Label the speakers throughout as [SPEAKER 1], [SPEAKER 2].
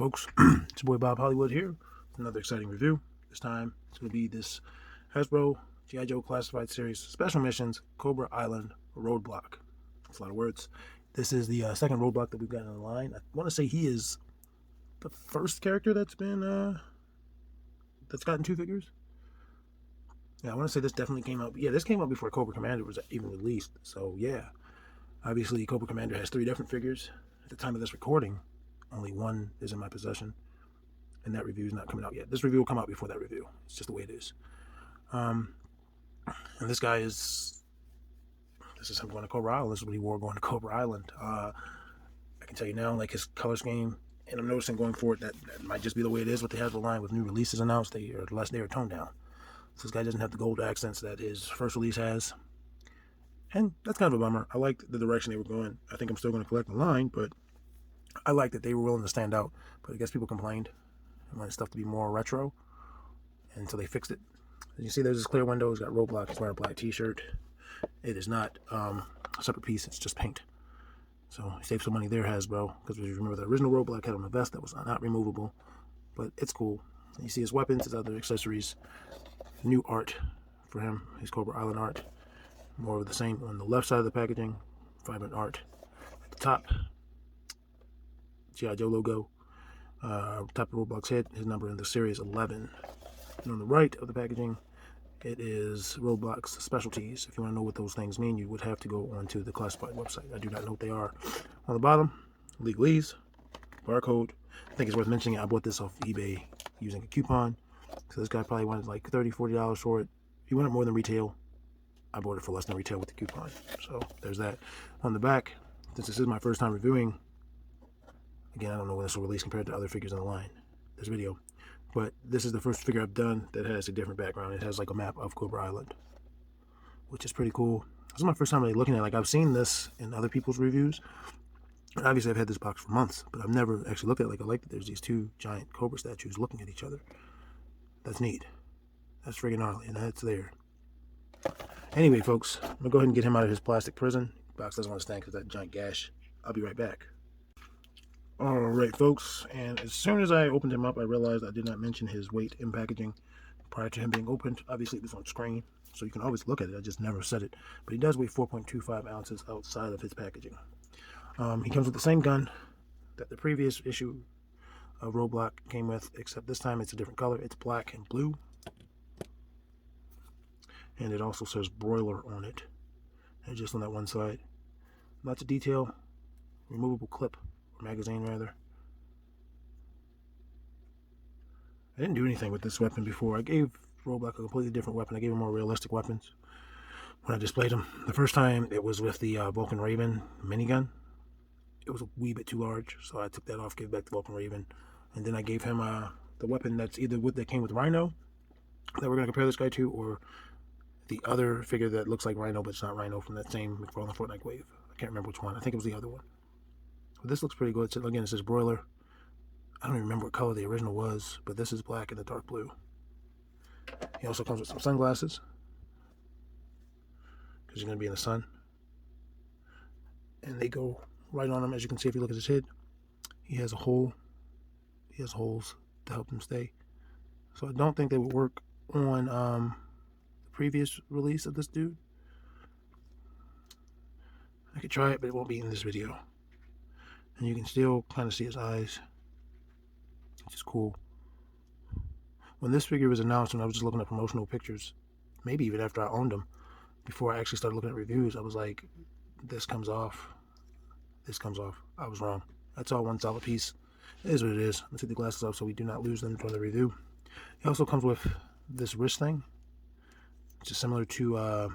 [SPEAKER 1] folks? It's your boy Bob Hollywood here with another exciting review. This time it's going to be this Hasbro G.I. Joe Classified Series Special Missions Cobra Island Roadblock. That's a lot of words. This is the second Roadblock that we've gotten in the line. I want to say he is the first character that's been that's gotten two figures. Yeah, I want to say this definitely came out. Yeah, this came out before Cobra Commander was even released. So yeah, obviously Cobra Commander has 3 different figures. At the time of this recording, only one is in my possession, and that review is not coming out yet. This review will come out before that review. It's just the way it is. And this guy is, this is him going to Cobra Island. This is what he wore going to Cobra Island. I can tell you now, like his color scheme, and I'm noticing going forward that might just be the way it is with the Hasbro line with new releases announced. They are toned down. So this guy doesn't have the gold accents that his first release has. And that's kind of a bummer. I liked the direction they were going. I think I'm still going to collect the line, but I like that they were willing to stand out. But I guess people complained and wanted stuff to be more retro until they fixed it. As you see, there's this clear window. He's got Roadblock. He's wearing a black t-shirt. It is not a separate piece. It's just paint. So save some money there, Hasbro. Because if you remember, the original Roadblock had on a vest that was not removable. But it's cool. You see his weapons, his other accessories. New art for him. His Cobra Island art. More of the same on the left side of the packaging. Vibrant art. At the top, G.I. Joe logo. Top of Roadblock's head, his number in the series 11. And on the right of the packaging, it is Roadblock's specialties. If you want to know what those things mean, you would have to go onto the classified website. I do not know what they are. On the bottom, legalese, barcode. I think it's worth mentioning, I bought this off eBay using a coupon. So this guy probably wanted like $30, $40 for it. He wanted more than retail. I bought it for less than retail with the coupon. So there's that. On the back, since this is my first time reviewing, again, I don't know when this will release compared to other figures in the line, this video, but this is the first figure I've done that has a different background. It has like a map of Cobra Island, which is pretty cool. This is my first time really looking at it. Like, I've seen this in other people's reviews. And obviously, I've had this box for months, but I've never actually looked at it. Like, I like that there's these 2 giant Cobra statues looking at each other. That's neat. That's friggin' gnarly, and that's there. Anyway, folks, I'm going to go ahead and get him out of his plastic prison. The box doesn't want to stand because of that giant gash. I'll be right back. Alright, folks, and as soon as I opened him up, I realized I did not mention his weight in packaging prior to him being opened. Obviously, it was on screen, so you can always look at it. I just never said it. But he does weigh 4.25 ounces outside of his packaging. He comes with the same gun that the previous issue of Roadblock came with, except this time it's a different color. It's black and blue. And it also says broiler on it. And just on that one side. Lots of detail. Removable clip. Or magazine, rather. I didn't do anything with this weapon before. I gave Roadblock a completely different weapon. I gave him more realistic weapons when I displayed him. The first time it was with the Vulcan Raven minigun. It was a wee bit too large, so I took that off, gave it back to Vulcan Raven. And then I gave him the weapon that's either that came with Rhino, that we're going to compare this guy to, or the other figure that looks like Rhino, but it's not Rhino, from that same McFarlane Fortnite wave. I can't remember which one. I think it was the other one. But this looks pretty good. So again, it says broiler. I don't even remember what color the original was, but this is black and a dark blue. He also comes with some sunglasses, because you're going to be in the sun. And they go right on him. As you can see, if you look at his head, he has a hole. He has holes to help him stay. So I don't think they would work on the previous release of this dude. I could try it, but it won't be in this video. And you can still kind of see his eyes, which is cool. When this figure was announced, when I was just looking at promotional pictures, maybe even after I owned him, before I actually started looking at reviews, I was like, this comes off. This comes off. I was wrong. That's all one solid piece. It is what it is. Let's take the glasses off so we do not lose them from the review. He also comes with this wrist thing, which is similar to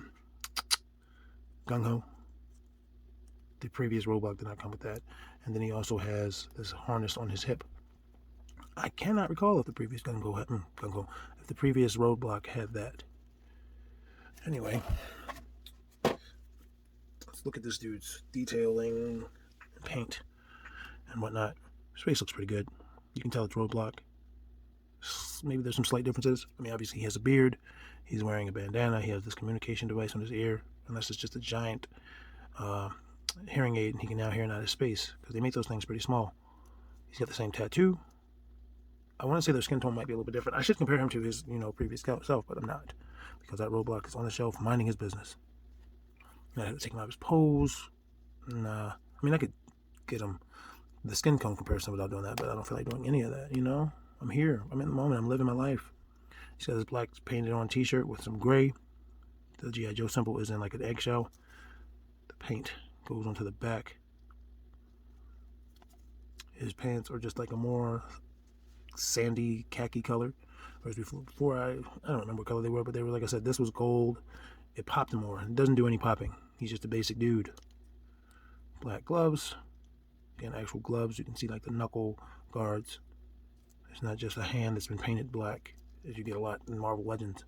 [SPEAKER 1] Gung-Ho. The previous Roadblock did not come with that. And then he also has this harness on his hip. I cannot recall if the previous Gung-Ho, if the previous Roadblock had that. Anyway, let's look at this dude's detailing, paint, and whatnot. His face looks pretty good. You can tell it's Roadblock. Maybe there's some slight differences. I mean, obviously he has a beard. He's wearing a bandana. He has this communication device on his ear. Unless it's just a giant hearing aid, and he can now hear in outer space, because they make those things pretty small. He's got the same tattoo. I want to say their skin tone might be a little bit different. I should compare him to his, previous self, but I'm not, because that Roadblock is on the shelf minding his business. And I had to take him out of his pose. Nah, I mean, I could get him the skin tone comparison without doing that, but I don't feel like doing any of that. I'm here. I'm in the moment. I'm living my life. He's got his black painted on t-shirt with some gray. The G.I. Joe symbol is in like an eggshell. The paint goes onto the back. His pants are just like a more sandy khaki color. Whereas before I don't remember what color they were, but they were, like I said, this was gold. It popped him more. It doesn't do any popping. He's just a basic dude. Black gloves. Again, actual gloves. You can see like the knuckle guards. It's not just a hand that's been painted black, as you get a lot in Marvel Legends.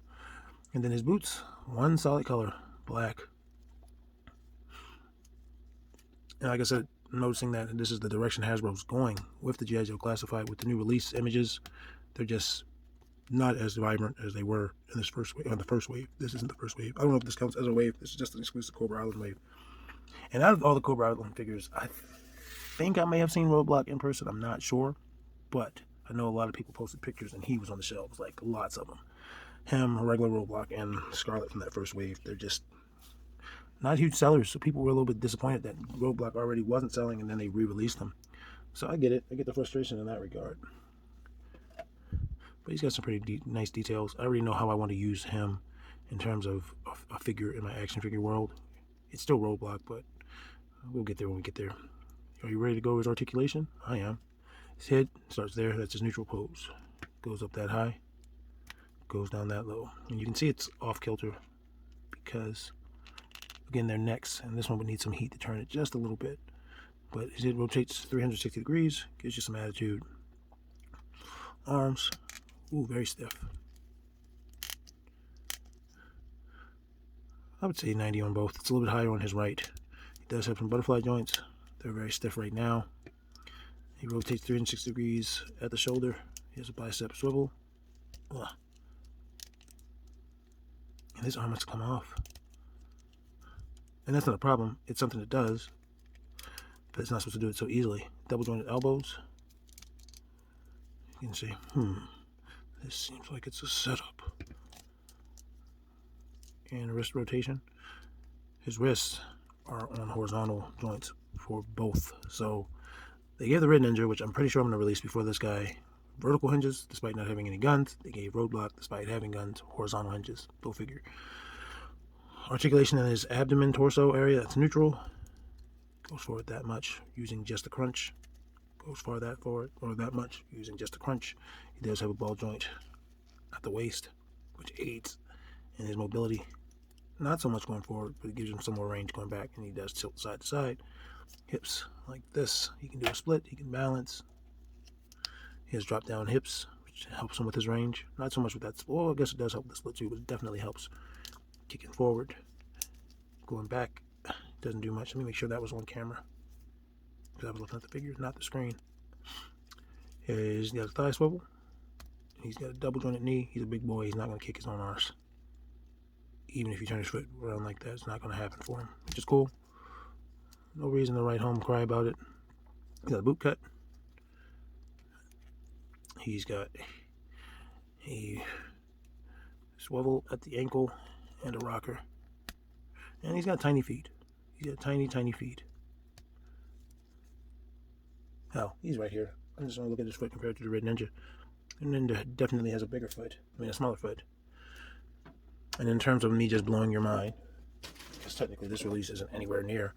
[SPEAKER 1] And then his boots, one solid color, black. And like I said, noticing that this is the direction Hasbro's going with the G.I. Joe Classified, with the new release images. They're just not as vibrant as they were in this first wave. On the first wave, this isn't the first wave. I don't know if this counts as a wave. This is just an exclusive Cobra Island wave. And out of all the Cobra Island figures, I think I may have seen Roadblock in person. I'm not sure, but I know a lot of people posted pictures, and he was on the shelves, like lots of them. Him, regular Roadblock, and Scarlet from that first wave. They're just not huge sellers, so people were a little bit disappointed that Roadblock already wasn't selling, and then they re-released them. So I get it. I get the frustration in that regard. But he's got some pretty nice details. I already know how I want to use him in terms of a figure in my action figure world. It's still Roadblock, but we'll get there when we get there. Are you ready to go with his articulation? I am. His head starts there. That's his neutral pose. Goes up that high. Goes down that low. And you can see it's off kilter because, again, they're necks, and this one would need some heat to turn it just a little bit. But his head rotates 360 degrees, gives you some attitude. Arms, ooh, very stiff. I would say 90 on both. It's a little bit higher on his right. He does have some butterfly joints. They're very stiff right now. He rotates 360 degrees at the shoulder. He has a bicep swivel. Ugh. And his arm has to come off. And that's not a problem. It's something it does. But it's not supposed to do it so easily. Double jointed elbows. You can see, this seems like it's a setup. And wrist rotation. His wrists are on horizontal joints for both. So they gave the Red Ninja, which I'm pretty sure I'm going to release before this guy, vertical hinges despite not having any guns. They gave Roadblock, despite having guns, horizontal hinges. Go figure. Articulation in his abdomen, torso area, that's neutral. Goes forward that much using just a crunch. Goes far that forward, or that much using just a crunch. He does have a ball joint at the waist, which aids in his mobility. Not so much going forward, but it gives him some more range going back, and he does tilt side to side. Hips like this. He can do a split, he can balance. He has drop down hips, which helps him with his range. Not so much with that, well, I guess it does help with the split too, but it definitely helps. Kicking forward, going back, doesn't do much. Let me make sure that was on camera, because I was looking at the figure, not the screen. He's got a thigh swivel. He's got a double jointed knee. He's a big boy. He's not going to kick his own arse. Even if you turn his foot around like that, it's not going to happen for him, which is cool. No reason to write home and cry about it. He's got a boot cut. He's got a swivel at the ankle and a rocker. And he's got tiny feet. He's got tiny, tiny feet. Hell, he's right here. I'm just going to look at his foot compared to the Red Ninja. The Ninja definitely has a bigger foot. I mean, a smaller foot. And in terms of me just blowing your mind, because technically this release isn't anywhere near,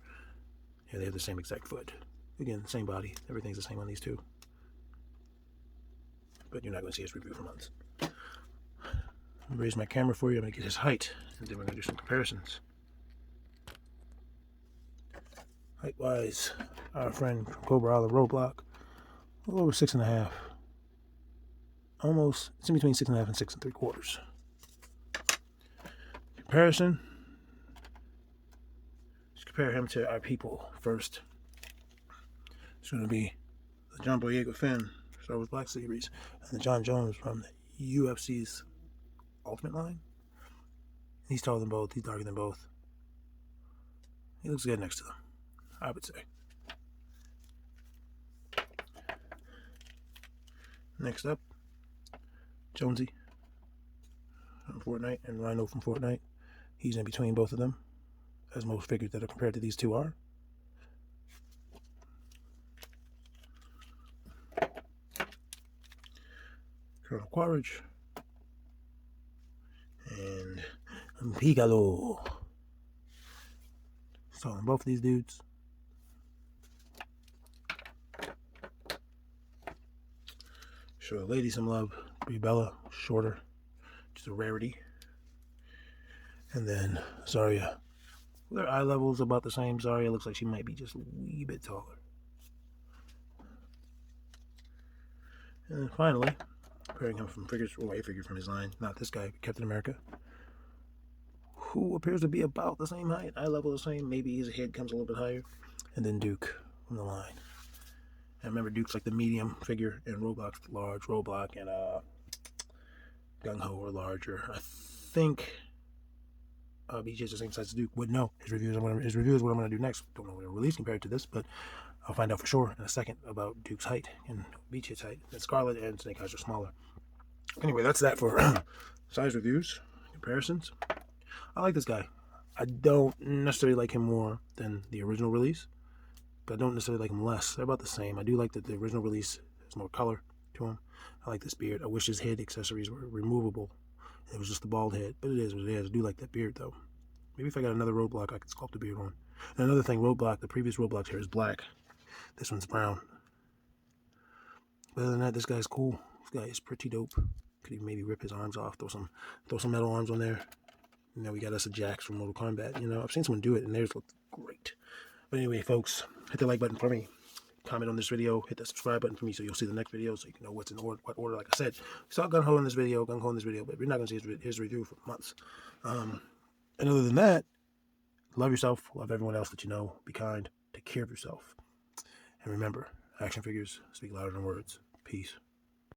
[SPEAKER 1] yeah, they have the same exact foot. Again, same body. Everything's the same on these two. But you're not going to see his review for months. I'm raise my camera for you. I'm going to get his height, and then we're going to do some comparisons. Height-wise, our friend from Cobra Island, Roadblock, a little over 6.5. Almost, it's in between 6.5 and 6 3/4. Comparison. Let's compare him to our people first. It's going to be the John Boyega Finn, Star Wars Black Series, and the John Jones from the UFC's Ultimate line. He's taller than both. He's darker than both. He looks good next to them, I would say. Next up, Jonesy from Fortnite and Rhino from Fortnite. He's in between both of them, as most figures that are compared to these two are. Colonel Quaritch and Piccolo. So on both of these dudes. Show the lady some love. Brie Bella, shorter, just a rarity. And then Zarya. Their eye level's about the same. Zarya looks like she might be just a wee bit taller. And then finally, comparing him from figures, or a figure from his line, not this guy, Captain America, who appears to be about the same height, eye level the same, maybe his head comes a little bit higher. And then Duke from the line. And remember, Duke's like the medium figure, and Roadblock's large. Roadblock and Gung-Ho are larger. I think BJ's the same size as Duke. Would know. His review is what I'm going to do next. Don't know when it'll release compared to this, but I'll find out for sure in a second about Duke's height and BJ's height. And Scarlet and Snake Eyes are smaller. Anyway, that's that for size reviews, comparisons. I like this guy. I don't necessarily like him more than the original release, but I don't necessarily like him less. They're about the same. I do like that the original release has more color to him. I like this beard. I wish his head accessories were removable. It was just the bald head, but it is what it is. I do like that beard, though. Maybe if I got another Roadblock, I could sculpt the beard on. And another thing, Roadblock, the previous Roadblock's hair is black. This one's brown. But other than that, this guy's cool. This guy is pretty dope. Could even maybe rip his arms off, throw some metal arms on there. You know, we got us a Jax from Mortal Kombat. You know, I've seen someone do it, and theirs looked great. But anyway, folks, hit the like button for me. Comment on this video. Hit that subscribe button for me so you'll see the next video so you can know what's in order, what order. Like I said, we saw Gung-Ho in this video, but we're not going to see his review for months. And other than that, love yourself, love everyone else that you know, be kind, take care of yourself. And remember, action figures speak louder than words. Peace.